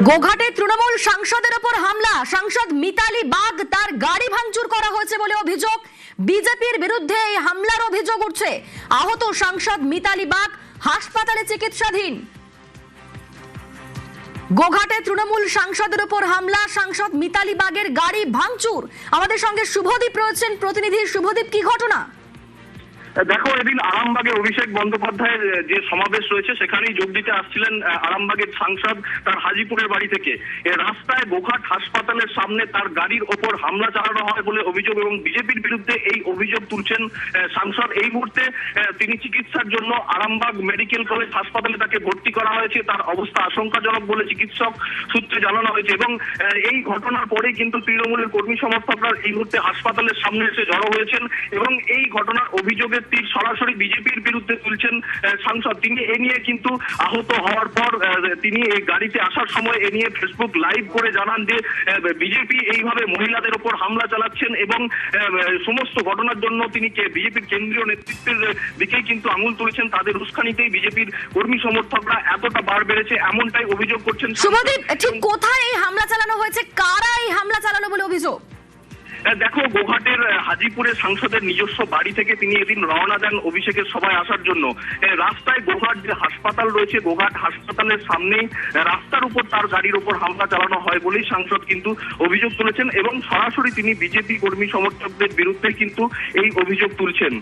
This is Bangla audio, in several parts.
গোঘাটে তৃণমূল সাংসদের উপর হামলা, সাংসদ মিতালি বাগ তার গাড়ি ভাঙচুর করা হয়েছে বলে অভিযোগ। বিজেপির বিরুদ্ধে এই হামলার অভিযোগ উঠছে। আহত সাংসদ মিতালি বাগ হাসপাতালে চিকিৎসাধীন। গোঘাটে তৃণমূল সাংসদের উপর হামলা, সাংসদ মিতালি বাগের গাড়ি ভাঙচুর। আমাদের সঙ্গে শুভদীপ রয়েছেন প্রতিনিধি। শুভদীপ, কি ঘটনা? দেখো, এদিন আরামবাগে অভিষেক বন্দ্যোপাধ্যায়ের যে সমাবেশ রয়েছে সেখানেই যোগ দিতে আসছিলেন আরামবাগের সাংসদ তার হাজিপুরের বাড়ি থেকে। রাস্তায় গোঘাট হাসপাতালের সামনে তার গাড়ির ওপর হামলা চালানো হয় বলে অভিযোগ এবং বিজেপির বিরুদ্ধে এই অভিযোগ তুলছেন সাংসদ। এই মুহূর্তে তিনি চিকিৎসার জন্য আরামবাগ মেডিকেল কলেজ হাসপাতালে তাকে ভর্তি করা হয়েছে। তার অবস্থা আশঙ্কাজনক বলে চিকিৎসক সূত্রে জানানো হয়েছে এবং এই ঘটনার পরেই কিন্তু তৃণমূলের কর্মী সমর্থকরা এই মুহূর্তে হাসপাতালের সামনে এসে জড়ো হয়েছেন এবং এই ঘটনার অভিযোগের তীর সরাসরি বিজেপির বিরুদ্ধে তুলছেন সাংসদ। তিনি এ নিয়ে কিন্তু আহত হওয়ার পর তিনি এই গাড়িতে আসার সময় এ নিয়ে ফেসবুক লাইভ করে জানান যে বিজেপি এইভাবে মহিলাদের উপর হামলা চালাচ্ছেন এবং সমস্ত ঘটনার জন্য তিনি বিজেপির কেন্দ্রীয় নেতৃত্বের দিকেই কিন্তু আঙুল তুলেছেন। তাদের উস্কানিতেই বিজেপির কর্মী সমর্থকরা এতটা বার বেড়েছে এমনটাই অভিযোগ করছেন। শুভদীপ, ঠিক কোথায় এই হামলা চালানো হয়েছে? কারা এই হামলা চালানো বলে অভিযোগ? দেখো, গোঘাটের হাজিপুরের সাংসদের নিজস্ব বাড়ি থেকে তিনি এদিন রওনা দেন অভিষেকের সভায় আসার জন্য। রাস্তায় গোঘাট যে হাসপাতাল রয়েছে, গোঘাট হাসপাতালের সামনেই রাস্তার উপর তার গাড়ির উপর হামলা চালানো হয় বলেই সাংসদ কিন্তু অভিযোগ তুলেছেন এবং সরাসরি তিনি বিজেপি কর্মী সমর্থকদের বিরুদ্ধে কিন্তু এই অভিযোগ তুলছেন।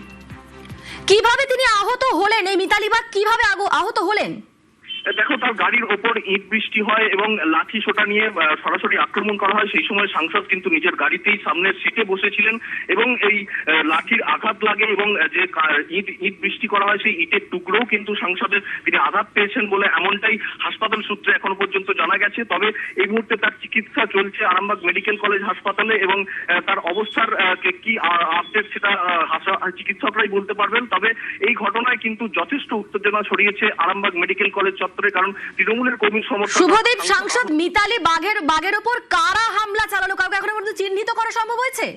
কিভাবে তিনি আহত হলেন? এই মিতালি বাগ কিভাবে আহত হলেন? দেখো, তার গাড়ির ওপর ইট বৃষ্টি হয় এবং লাঠি সোটা নিয়ে সরাসরি আক্রমণ করা হয়। সেই সময় সাংসদ কিন্তু নিজের গাড়িতেই সামনের সিটে বসেছিলেন এবং এই লাঠির আঘাত লাগে এবং যে ইট বৃষ্টি করা হয় সেই ইটের টুকরোও কিন্তু সাংসদের তিনি আঘাত পেয়েছেন বলে এমনটাই হাসপাতাল সূত্রে এখনো পর্যন্ত জানা গেছে। তবে এই মুহূর্তে তার চিকিৎসা চলছে আরামবাগ মেডিকেল কলেজ হাসপাতালে এবং তার অবস্থার কি আপডেট সেটা চিকিৎসকরাই বলতে পারবেন। তবে এই ঘটনায় কিন্তু যথেষ্ট উত্তেজনা ছড়িয়েছে আরামবাগ মেডিকেল কলেজ চত্বরে, কারণ তৃণমূলের কর্মী সমর্থক। শুভদীপ, সাংসদ মিতালি বাগের উপর কারা হামলা চালালো, কাউকে এখনো পর্যন্ত চিহ্নিত করা সম্ভব হয়েছে?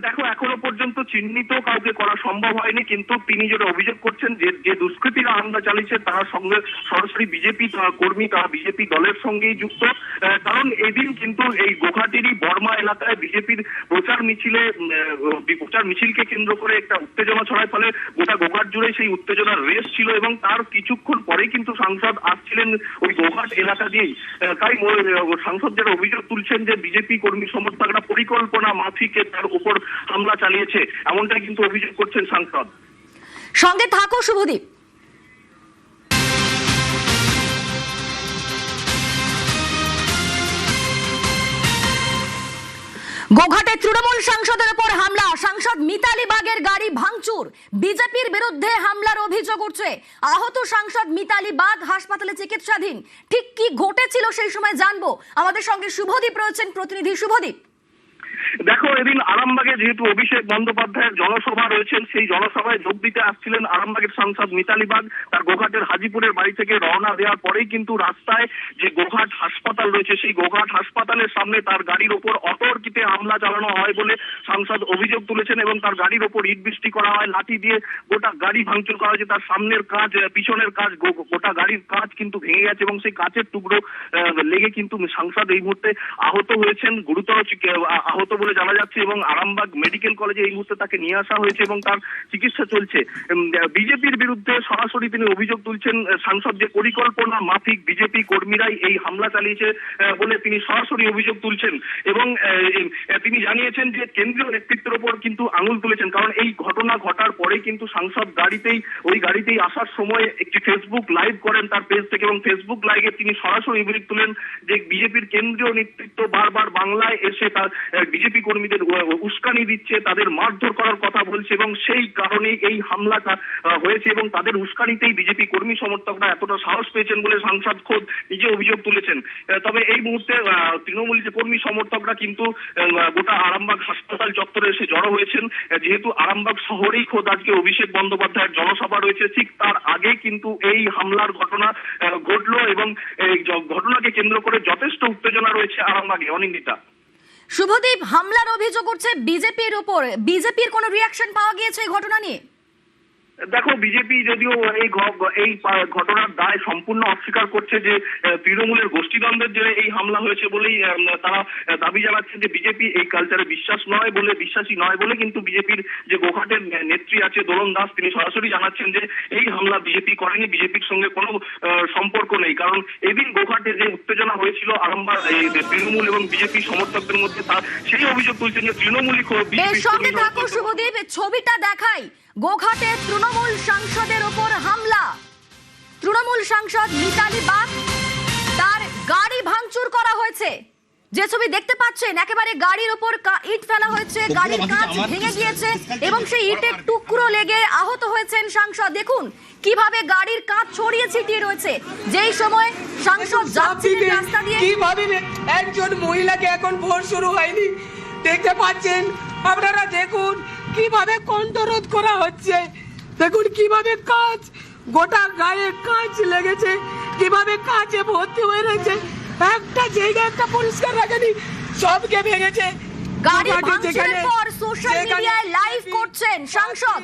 দেখো, এখনো পর্যন্ত চিহ্নিত কাউকে করা সম্ভব হয়নি, কিন্তু তিনি যেটা অভিযোগ করছেন যে দুষ্কৃতীরা হামলা চালিয়েছে তার সঙ্গে সরাসরি বিজেপি কর্মী, তারা বিজেপি দলের সঙ্গেই যুক্ত। কারণ এদিন কিন্তু এই গোঘাটেরই বর্মা এলাকায় বিজেপির প্রচার মিছিলকে কেন্দ্র করে একটা উত্তেজনা ছড়ায়, ফলে গোটা গোঘাট জুড়ে সেই উত্তেজনার রেশ ছিল এবং তার কিছুক্ষণ পরেই কিন্তু সাংসদ আসছিলেন ওই গোঘাট এলাকা দিয়েই। তাই সাংসদ যেটা অভিযোগ তুলছেন যে বিজেপি কর্মী সমর্থকরা পরিকল্পনা মাফিক তার উপর হামলা চালিয়েছে, এমনটাই কিন্তু অভিযোগ করছেন সাংসদ। সঙ্গে থাকো শুভদীপ। গোঘাটে তৃণমূল সাংসদের উপর হামলা, সাংসদ মিতালি বাগের গাড়ি ভাঙচুর। বিজেপির বিরুদ্ধে হামলার অভিযোগ উঠছে। আহত সাংসদ মিতালি বাগ হাসপাতালে চিকিৎসাধীন। ঠিক কি ঘটেছিল সেই সময় জানবো। আমাদের সঙ্গে শুভদীপ রয়েছেন প্রতিনিধি। শুভদীপ, দেখো, এদিন আরামবাগে যেহেতু অভিষেক বন্দ্যোপাধ্যায়ের জনসভা রয়েছেন, সেই জনসভায় যোগ দিতে আসছিলেন আরামবাগের সাংসদ মিতালি বাগ। তার গোঘাটের হাজিপুরের বাড়ি থেকে রওনা দেওয়ার পরেই কিন্তু রাস্তায় যে গোঘাট হাসপাতাল রয়েছে সেই গোঘাট হাসপাতালের সামনে তার গাড়ির ওপর অতর্কিতে হামলা চালানো হয় বলে সাংসদ অভিযোগ তুলেছেন এবং তার গাড়ির ওপর ইট বৃষ্টি করা হয়, লাঠি দিয়ে গোটা গাড়ি ভাঙচুর করা হয়েছে। তার সামনের কাঁচ, পিছনের কাঁচ, গোটা গাড়ির কাঁচ কিন্তু ভেঙে গেছে এবং সেই কাঁচের টুকরো লেগে কিন্তু সাংসদ এই মুহূর্তে আহত হয়েছেন, গুরুতর আহত বলে জানা যাচ্ছে এবং আরামবাগ মেডিকেল কলেজে এই মুহূর্তে তাকে নিয়ে আসা হয়েছে এবং তার চিকিৎসা চলছে। বিজেপির বিরুদ্ধে সরাসরি তিনি অভিযোগ তুলছেন সাংসদ যে পরিকল্পনা মাফিক বিজেপি কর্মীরাই এই হামলা চালিয়েছে বলে তিনি সরাসরি অভিযোগ তুলছেন এবং তিনি জানিয়েছেন যে কেন্দ্রীয় নেতৃত্বের উপর কিন্তু আঙুল তুলেছেন। কারণ এই ঘটনা ঘটার পরে কিন্তু সাংসদ ওই গাড়িতেই আসার সময় একটি ফেসবুক লাইভ করেন তার পেজ থেকে এবং ফেসবুক লাইভে তিনি সরাসরি অভিযোগ তুলেন যে বিজেপির কেন্দ্রীয় নেতৃত্ব বারবার বাংলায় এসে তার বিজেপি কর্মীদের উস্কানি দিচ্ছে, তাদের মারধর করার কথা বলছে এবং সেই কারণে এই হামলাটা হয়েছে এবং তাদের উস্কানিতেই বিজেপি কর্মী সমর্থকরা এতটা সাহস পেয়েছেন বলে সাংসদ খোদ নিজে অভিযোগ তুলেছেন। তবে এই মুহূর্তে তৃণমূল যে কর্মী সমর্থকরা কিন্তু গোটা আরামবাগ হাসপাতাল চত্বরে এসে জড়ো হয়েছেন। যেহেতু আরামবাগ শহরেই খোদ আজকে অভিষেক বন্দ্যোপাধ্যায়ের জনসভা রয়েছে, ঠিক তার আগে কিন্তু এই হামলার ঘটনা ঘটলো এবং এই ঘটনাকে কেন্দ্র করে যথেষ্ট উত্তেজনা রয়েছে আরামবাগে। অনিন্দিতা। শুভদীপ, হামলার অভিযোগ উঠছে বিজেপির উপর। বিজেপির কোনো রিয়াকশন পাওয়া গিয়েছে এই ঘটনা নিয়ে? দেখো, বিজেপি যদিও এই ঘটনার দায় সম্পূর্ণ অস্বীকার করছে যে তৃণমূলের গোষ্ঠীদ্বন্দ্বের জেরে এই হামলা হয়েছে বলেই তারা দাবি জানাচ্ছেন যে বিজেপি এই কালচারে বিশ্বাসী নয় বলে কিন্তু বিজেপির যে গোঘাটের নেত্রী আছে দোলন দাস, তিনি সরাসরি জানাচ্ছেন যে এই হামলা বিজেপি করেনি, বিজেপির সঙ্গে কোনো সম্পর্ক নেই। কারণ এদিন গোঘাটে যে উত্তেজনা হয়েছিল আরামবাগ তৃণমূল এবং বিজেপি সমর্থকদের মধ্যে, তার সেই অভিযোগ তুলছেন যে তৃণমূলই সঙ্গে থাকো শুভদীপ, ছবিটা দেখাই। গোঘাটে তৃণমূল সাংসদের ওপর হামলা, তৃণমূল সাংসদ মিতালি বাগ, তার গাড়ি ভাঙচুর করা হয়েছে। যে ছবি দেখতে পাচ্ছেন, একেবারে গাড়ির ওপর ইট ফেলা হয়েছে, গাড়ির কাঁচ ভেঙে গিয়েছে এবং সেই ইটের টুকরো লেগে আহত হয়েছেন সাংসদ। দেখুন কিভাবে গাড়ির কাঁচ ছড়িয়ে ছিটিয়ে রয়েছে। যেই সময় সাংসদ যাচ্ছিলেন রাস্তা দিয়ে, কিভাবে একজন মহিলাকে এখন ভোট শুরু হয়নি দেখতে পাচ্ছেন আপনারা, দেখুন কিভাবে কণ্ঠরোধ করা হচ্ছে, দেখুন কিভাবে কাঁচ, গোটা গায়ে কাঁচ লেগেছে, কিভাবে কাঁচে ভর্তি হয়ে রয়েছে, একটা জায়গা একটা পরিষ্কার রাখেনি, সবকে ভেঙেছে। গাড়ি ভাঙচুরের পর সোশ্যাল মিডিয়ায় লাইভ করছেন সাংসদ।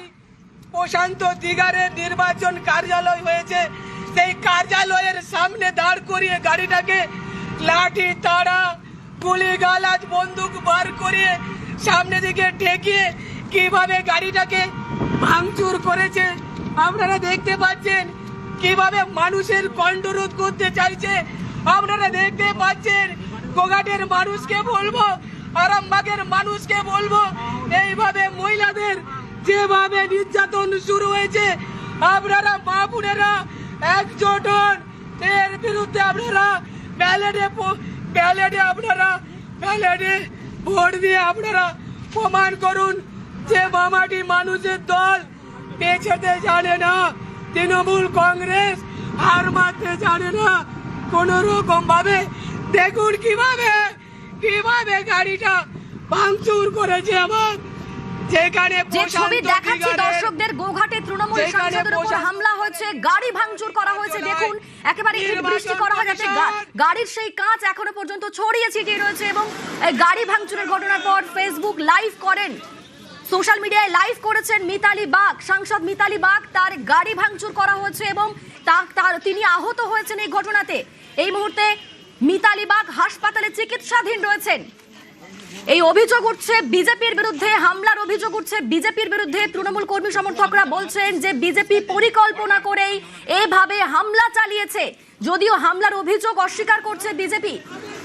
প্রশান্ত দিগারে নির্বাচন কার্যালয় হয়েছে, সেই কার্যালয়ের সামনে দাঁড় করিয়ে গাড়িটাকে লাঠি তাড়া গুলি গালাজ বন্দুক বার করিয়ে সামনে দিকে ঠেকিয়ে কিভাবে গাড়িটাকে ভাঙচুর করেছে আপনারা দেখতে পাচ্ছেন, কিভাবে মানুষের কণ্ঠরোধ করতে চাইছে আপনারা দেখতে পাচ্ছেন। গোঘাটের মানুষকে বলবো, আরামবাগের মানুষকে বলবো, এইভাবে মহিলাদের যেভাবে নির্যাতন শুরু হয়েছে আপনারা মা বোনেরা একজোট হন, এর বিরুদ্ধে আপনারা ব্যালটে ভোট দিয়ে আপনারা প্রমাণ করুন যে মামাটি মানুষের দল পেছাতে জানে না, তৃণমূল কংগ্রেস হার মারতে জানে না কোন রকম ভাবে। দেখুন কিভাবে গাড়িটা ভাঙচুর করেছে আমার, যেখানে যে ছবি দেখাচ্ছি দর্শকদের, গোঘাটে তৃণমূল সাংসদের উপর হামলা হয়েছে, গাড়ি ভাঙচুর করা হয়েছে। দেখুন একেবারে ইট বৃষ্টি করা হয় যাতে গাড়ির সেই কাঁচ এখনো পর্যন্ত ছড়িয়ে ছিটিয়ে রয়েছে। এবং গাড়ি ভাঙচুরের ঘটনার পর ফেসবুক লাইভ করেন, সোশ্যাল মিডিয়ায় লাইভ করেছেন মিতালি বাগ, সাংসদ মিতালি বাগ। তার গাড়ি ভাঙচুর করা হয়েছে এবং তিনি আহত হয়েছেন এই ঘটনাতে। এই মুহূর্তে মিতালি বাগ হাসপাতালে চিকিৎসাধীন রয়েছেন। এই অভিযোগ উঠছে বিজেপির বিরুদ্ধে, হামলার অভিযোগ উঠছে বিজেপির বিরুদ্ধে। তৃণমূল কর্মী সমর্থকরা বলছেন যে বিজেপি পরিকল্পনা করেই এভাবে হামলা চালিয়েছে। যদিও হামলার অভিযোগ অস্বীকার করছে বিজেপি,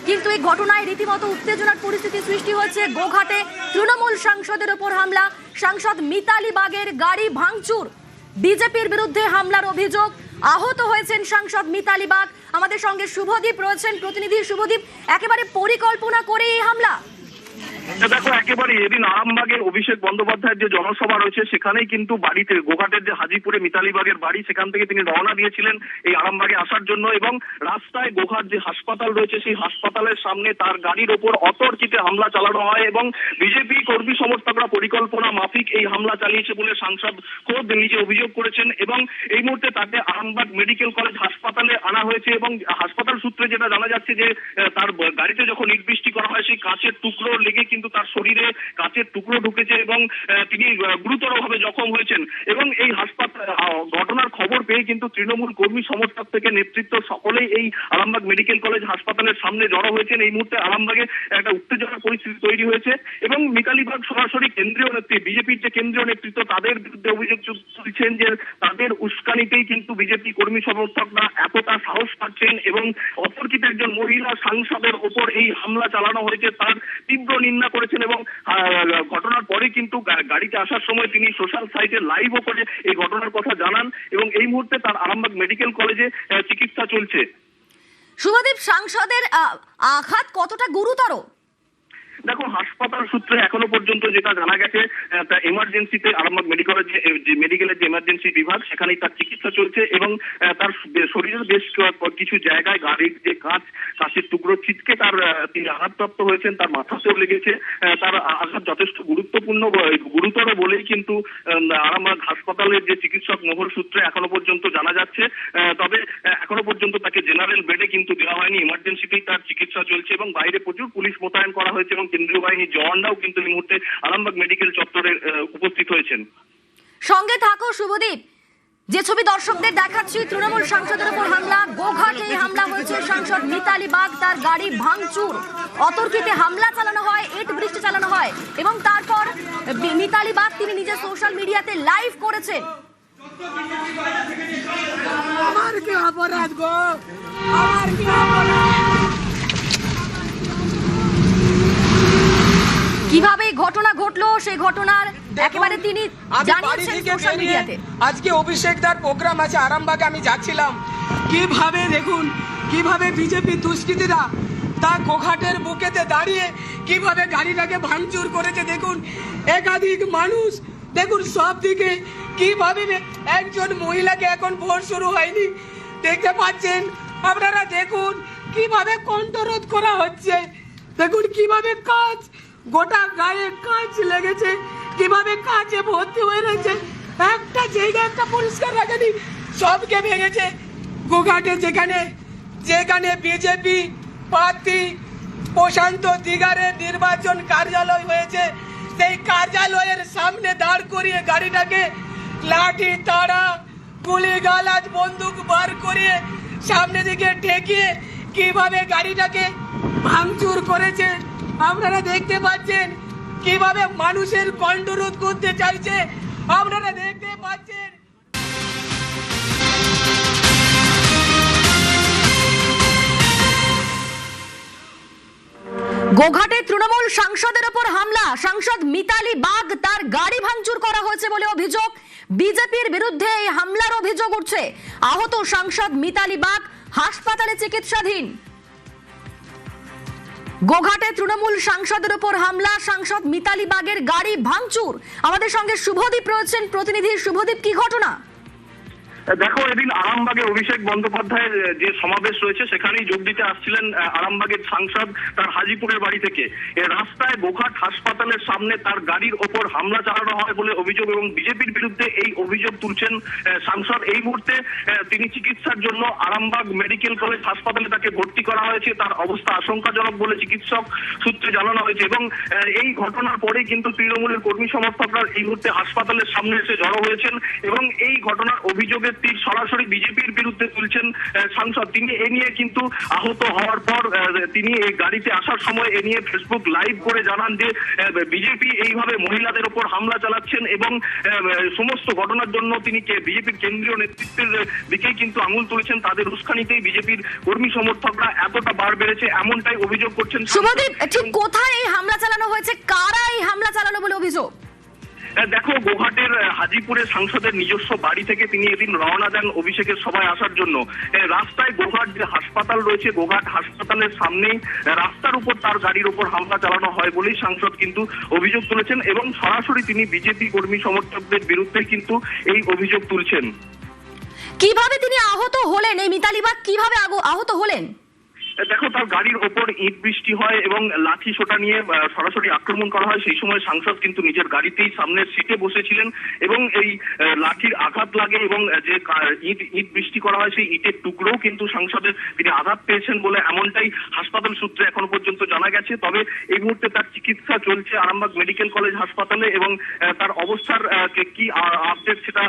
কিন্তু এই ঘটনায় রীতিমতো উত্তেজনার পরিস্থিতি সৃষ্টি হয়েছে। গোঘাটে তৃণমূল সাংসদের ওপর হামলা, সাংসদ মিতালি বাগের গাড়ি ভাঙচুর, বিজেপির বিরুদ্ধে হামলার অভিযোগ, আহত হয়েছেন সাংসদ মিতালি বাগ। আমাদের সঙ্গে শুভদীপ রয়েছেন, প্রতিনিধি শুভদীপ, একেবারে পরিকল্পনা করে এই হামলা। দেখো, একেবারে এদিন আরামবাগে অভিষেক বন্দ্যোপাধ্যায়ের যে জনসভা রয়েছে সেখানেই কিন্তু বাড়িতে, গোঘাটের যে হাজিপুরে মিতালি বাগের বাড়ি, সেখান থেকে তিনি রওনা দিয়েছিলেন এই আরামবাগে আসার জন্য। এবং রাস্তায় গোঘাট যে হাসপাতাল রয়েছে সেই হাসপাতালের সামনে তার গাড়ির ওপর অতর্কিতে হামলা চালানো হয় এবং বিজেপি কর্মী সমর্থকরা পরিকল্পনা মাফিক এই হামলা চালিয়েছে বলে সাংসদ খোদ নিজে অভিযোগ করেছেন। এবং এই মুহূর্তে তাকে আরামবাগ মেডিকেল কলেজ হাসপাতালে আনা হয়েছে এবং হাসপাতাল সূত্রে যেটা জানা যাচ্ছে যে তার গাড়িতে যখন ইট বৃষ্টি করা হয় সেই কাঁচের টুকরো লেগে কিন্তু তার শরীরে কাঁচের টুকরো ঢুকেছে এবং তিনি গুরুতরভাবে জখম হয়েছেন। এবং এই হাসপাতাল ঘটনার খবর পেয়ে কিন্তু তৃণমূল কর্মী সমর্থক থেকে নেতৃত্ব সকলেই এই আরামবাগ মেডিকেল কলেজ হাসপাতালের সামনে জড়ো হয়েছেন। এই মুহূর্তে আরামবাগে একটা উত্তেজনার পরিস্থিতি তৈরি হয়েছে এবং মিতালি বাগ সরাসরি কেন্দ্রীয় নেতৃত্ব, বিজেপির যে কেন্দ্রীয় নেতৃত্ব, তাদের বিরুদ্ধে অভিযোগ তুলছেন যে তাদের উস্কানিতেই কিন্তু বিজেপি কর্মী সমর্থকরা এতটা সাহস পাচ্ছেন এবং অতর্কিত একজন মহিলা সাংসদের ওপর এই হামলা চালানো হয়েছে তার তীব্র নিন্দা করেছেন। এবং ঘটনার পরে কিন্তু গাড়িতে আসার সময় তিনি সোশ্যাল সাইটে লাইভও করে এই ঘটনার কথা জানান এবং এই মুহূর্তে তার আরামবাগ মেডিকেল কলেজে চিকিৎসা চলছে। শুভদীপ, সাংসদের আঘাত কতটা গুরুতর? দেখো, হাসপাতাল সূত্রে এখনো পর্যন্ত যেটা জানা গেছে, এমার্জেন্সিতে আরামবাগ মেডিকেলের যে এমার্জেন্সি বিভাগ, সেখানেই তার চিকিৎসা চলছে এবং তার শরীরের বেশ কিছু জায়গায় গাড়ির যে কাঁচের টুকরো ছিটকে তিনি আঘাতপ্রাপ্ত হয়েছেন, তার মাথাতেও লেগেছে। তার আঘাত যথেষ্ট গুরুতর বলেই কিন্তু আরামবাগ হাসপাতালের যে চিকিৎসক মহল সূত্রে এখনো পর্যন্ত জানা যাচ্ছে। তবে এখনো পর্যন্ত তাকে জেনারেল বেডে কিন্তু দেওয়া হয়নি, ইমার্জেন্সিতেই তার চিকিৎসা চলছে এবং বাইরে প্রচুর পুলিশ মোতায়েন করা হয়েছে এবং কেন্দ্রীয় বাহিনীর জওয়ানরাও কিন্তু এই মুহূর্তে আরামবাগ মেডিকেল চত্বরে উপস্থিত হয়েছেন। সঙ্গে থাকো শুভদীপ। যে ছবি দর্শকদের দেখাচ্ছি, তৃণমূল সাংসদের উপর হামলা, গোঘাটে হামলা হয়েছে, সাংসদ মিতালি বাগ তার গাড়ি ভাঙচুর, অতর্কিতে হামলা চালানো হয়, ইট বৃষ্টি চালানো হয় এবং তারপর মিতালি বাগ তিনি নিজের সোশ্যাল মিডিয়াতে লাইভ করেছেন। আমার কি অপরাধ গো, আমার কি অপরাধ? কিভাবে ঘটনা ঘটলো সেই ঘটনার একেবারে তিনি জানিয়েছেন সোশ্যাল মিডিয়াতে। আজকে অভিষেকদার প্রোগ্রাম আছে আরামবাগে, আমি যাচ্ছিলাম, কিভাবে দেখুন কিভাবে বিজেপি দুষ্কৃতীরা তা গোঘাটের বুকেতে দাঁড়িয়ে কিভাবে গাড়িটাকে ভাঙচুর করেছে। দেখুন একাধিক মানুষ, দেখুন সব দিকে কিভাবে, একজন মহিলাকে এখন ভোট শুরু হয়নি দেখতে পাচ্ছেন আপনারা, দেখুন কিভাবে কণ্ঠরোধ করা হচ্ছে, দেখুন কিভাবে কাজ, গোটা গায়ে কাজ লেগেছে, কিভাবে কাজে ভর্তি হয়ে রয়েছে, একটা জায়গা একটা পরিষ্কার রাখেনি, সবকে ভেঙেছে। গোঘাটে যেখানে যেখানে বিজেপি প্রার্থী প্রশান্ত দিগারের নির্বাচন কার্যালয় হয়েছে, সেই কার্যালয়ের সামনে দাঁড় করিয়ে গাড়িটাকে লাঠি তাড়া গুলি গালাজ বন্দুক বার করিয়ে সামনে দিকে ঠেকিয়ে কিভাবে গাড়িটাকে ভাঙচুর করেছে আপনারা দেখতে পাচ্ছেন, কিভাবে মানুষের কণ্ঠরোধ করতে চাইছে আপনারা দেখতে পাচ্ছেন। গোঘাটে তৃণমূল সাংসদের উপর হামলা, সাংসদ মিতালি বাগ তার গাড়ি ভাঙচুর করা হয়েছে বলে অভিযোগ। বিজেপির বিরুদ্ধে এই হামলার অভিযোগ উঠছে। আহত সাংসদ মিতালি বাগ হাসপাতালে চিকিৎসাধীন। গোঘাটে তৃণমূল সাংসদের উপর হামলা, সাংসদ মিতালি বাগের গাড়ি ভাঙচুর। আমাদের সঙ্গে শুভদীপ রয়েছেন প্রতিনিধি। শুভদীপ, কি ঘটনা? দেখো, এদিন আরামবাগে অভিষেক বন্দ্যোপাধ্যায়ের যে সমাবেশ রয়েছে সেখানেই যোগ দিতে আসছিলেন আরামবাগের সাংসদ তার হাজিপুরের বাড়ি থেকে। রাস্তায় গোঘাট হাসপাতালের সামনে তার গাড়ির ওপর হামলা চালানো হয় বলে অভিযোগ এবং বিজেপির বিরুদ্ধে এই অভিযোগ তুলছেন সাংসদ। এই মুহূর্তে তিনি চিকিৎসার জন্য আরামবাগ মেডিকেল কলেজ হাসপাতালে তাকে ভর্তি করা হয়েছে। তার অবস্থা আশঙ্কাজনক বলে চিকিৎসক সূত্রে জানানো হয়েছে এবং এই ঘটনার পরেই কিন্তু তৃণমূলের কর্মী সমর্থকরা এই মুহূর্তে হাসপাতালের সামনে এসে জড়ো হয়েছেন এবং এই ঘটনার অভিযোগের তীর সরাসরি বিজেপির বিরুদ্ধে তুলছেন সাংসদ। তিনি এ নিয়ে কিন্তু আহত হওয়ার পর তিনি এই গাড়িতে আসার সময় এ নিয়ে ফেসবুক লাইভ করে জানান যে বিজেপি এইভাবে মহিলাদের উপর হামলা চালাচ্ছেন এবং সমস্ত ঘটনার জন্য তিনি বিজেপির কেন্দ্রীয় নেতৃত্বের দিকেই কিন্তু আঙুল তুলেছেন। তাদের উস্কানিতেই বিজেপির কর্মী সমর্থকরা এতটা বার বেড়েছে এমনটাই অভিযোগ করছেন। শুভদীপ, ঠিক কোথায় এই হামলা চালানো হয়েছে, কারা এই হামলা চালানো বলে অভিযোগ? দেখো, গোঘাটের হাজিপুরের সাংসদের নিজস্ব বাড়ি থেকে তিনি এদিন রওনা দেন অভিষেকের সভায় আসার জন্য। রাস্তায় গোঘাট যে হাসপাতাল রয়েছে, গোঘাট হাসপাতালের সামনেই রাস্তার উপর তার গাড়ির উপর হামলা চালানো হয় বলেই সাংসদ কিন্তু অভিযোগ তুলেছেন এবং সরাসরি তিনি বিজেপি কর্মী সমর্থকদের বিরুদ্ধে কিন্তু এই অভিযোগ তুলছেন। কিভাবে তিনি আহত হলেন, এই মিতালি বাগ কিভাবে আহত হলেন? দেখো, তার গাড়ির ওপর ইট বৃষ্টি হয় এবং লাঠি সোটা নিয়ে সরাসরি আক্রমণ করা হয়। সেই সময় সাংসদ কিন্তু নিজের গাড়িতেই সামনের সিটে বসেছিলেন এবং এই লাঠির আঘাত লাগে এবং যে ইট বৃষ্টি করা হয় সেই ইটের টুকরোও কিন্তু সাংসদের তিনি আঘাত পেয়েছেন বলে এমনটাই হাসপাতাল সূত্রে এখনো পর্যন্ত জানা গেছে। তবে এই মুহূর্তে তার চিকিৎসা চলছে আরামবাগ মেডিকেল কলেজ হাসপাতালে এবং তার অবস্থার কি আপডেট সেটা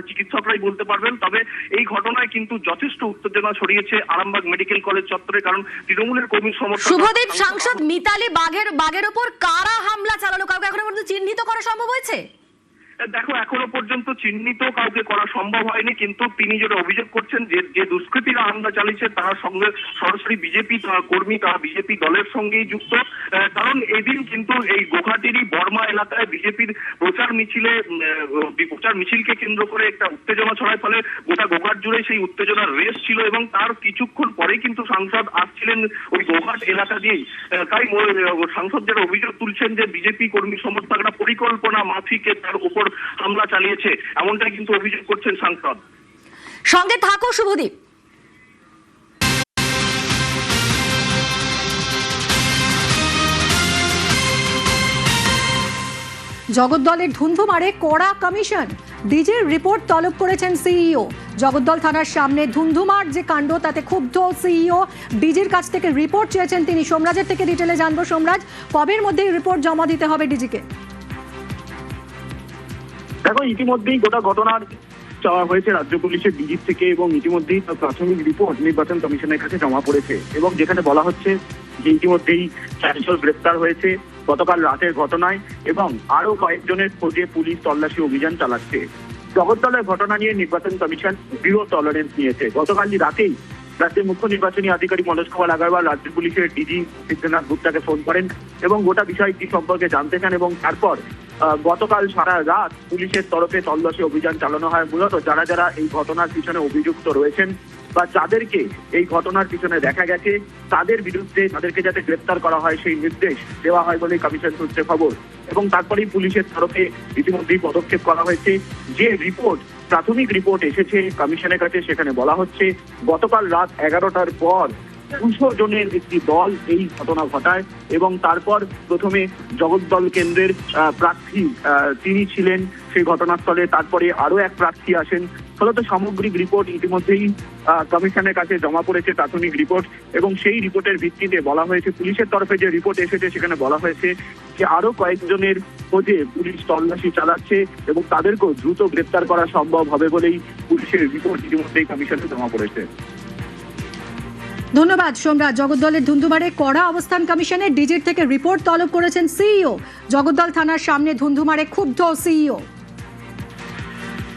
চিকিৎসকরাই বলতে পারবেন। তবে এই ঘটনায় কিন্তু যথেষ্ট উত্তেজনা ছড়িয়েছে আরামবাগ মেডিকেল কলেজ চত্বরে, কারণ তৃণমূলের কর্মী সমর্থক। শুভদীপ, সাংসদ মিতালি বাগের উপর কারা হামলা চালালো, কাউকে এখনো পর্যন্ত চিহ্নিত করা সম্ভব হয়েছে? দেখো, এখনো পর্যন্ত চিহ্নিত কাউকে করা সম্ভব হয়নি, কিন্তু তিনি যেটা অভিযোগ করছেন যে দুষ্কৃতীরা হামলা চালিয়েছে তার সঙ্গে সরাসরি বিজেপি কর্মী, তারা বিজেপি দলের সঙ্গেই যুক্ত। কারণ এদিন কিন্তু এই গোঘাটেরই বর্মা এলাকায় বিজেপির প্রচার মিছিলকে কেন্দ্র করে একটা উত্তেজনা ছড়ায়, ফলে গোটা গোঘাট জুড়ে সেই উত্তেজনার রেস ছিল এবং তার কিছুক্ষণ পরেই কিন্তু সাংসদ আসছিলেন ওই গোঘাট এলাকা দিয়েই। তাই সাংসদ যেটা অভিযোগ তুলছেন যে বিজেপি কর্মী সমর্থকরা পরিকল্পনা মাফিকে তার উপর হামলা চালিয়েছে, এমনটাই কিন্তু অভিযোগ করছেন সাংসদ। সঙ্গে থাকো শুভদীপ। জগদ্দলের ধুন্ধুমারে কড়া কমিশন, ডিজির রিপোর্ট তলব করেছেন সিইও। জগদ্দল থানার সামনে ধুন্ধুমার যে কাণ্ড তাতে ক্ষুব্ধ সিইও, ডিজির কাছ থেকে রিপোর্ট চেয়েছেন তিনি। সোমরাজের থেকে ডিটেলে জানবো। সোমরাজ, কবের মধ্যে রিপোর্ট জমা দিতে হবে ডিজিকে? দেখো, ইতিমধ্যেই গোটা ঘটনার চাওয়া হয়েছে রাজ্য পুলিশের ডিজির থেকে এবং ইতিমধ্যেই তার প্রাথমিক রিপোর্ট নির্বাচন কমিশনের কাছে জমা পড়েছে এবং যেখানে বলা হচ্ছে যে ইতিমধ্যেই 4 জন গ্রেপ্তার হয়েছে গতকাল রাতের ঘটনায় এবং আরো কয়েকজনের খোঁজে পুলিশ তল্লাশি অভিযান চালাচ্ছে। জগদ্দলের ঘটনা নিয়ে নির্বাচন কমিশন জিরো টলারেন্স নিয়েছে। গতকালই রাতেই রাজ্যের মুখ্য নির্বাচনী আধিকারিক মনোজ কুমার আগরওয়াল রাজ্য পুলিশের ডিজি সিদ্ধনাথ গুপ্তাকে ফোন করেন এবং গোটা বিষয়টি সম্পর্কে জানতে চান এবং তারপর গতকাল সারা রাত পুলিশের তরফে তল্লাশি অভিযান চালানো হয়। মূলত যারা যারা এই ঘটনার পিছনে অভিযুক্ত রয়েছেন বা যাদেরকে এই ঘটনার পিছনে দেখা গেছে তাদের বিরুদ্ধে তাদেরকে যাতে গ্রেপ্তার করা হয় সেই নির্দেশ দেওয়া হয় বলেই কমিশন সূত্রে খবর। এবং তারপরেই পুলিশের তরফে ইতিমধ্যেই পদক্ষেপ করা হয়েছে। যে রিপোর্ট প্রাথমিক রিপোর্ট এসেছে কমিশনের কাছে সেখানে বলা হচ্ছে গতকাল রাত 11টার পর 200 জনের একটি দল এই ঘটনা ঘটায় এবং তারপর প্রথমে জগদ্দল কেন্দ্রের প্রার্থী তিনি ছিলেন সেই ঘটনাস্থলে, তারপরে আরো এক প্রার্থী আসেন। ফলত সামগ্রিক রিপোর্ট ইতিমধ্যেই কমিশনের কাছে জমা পড়েছে, প্রাথমিক রিপোর্ট, এবং সেই রিপোর্টের ভিত্তিতে বলা হয়েছে পুলিশের তরফে যে রিপোর্ট এসেছে সেখানে বলা হয়েছে যে আরো কয়েকজনের খোঁজে পুলিশ তল্লাশি চালাচ্ছে এবং তাদেরকেও দ্রুত গ্রেপ্তার করা সম্ভব হবে বলেই পুলিশের রিপোর্ট ইতিমধ্যেই কমিশনে জমা পড়েছে। ধন্যবাদ সোমরাজ। জগদ্দলের ধুন্ধুমারে কড়া অবস্থান কমিশনের ডিজির থেকে রিপোর্ট তলব করেছেন সিইও। জগদ্দল থানার সামনে ধুন্ধুমারে ক্ষুব্ধ সিইও।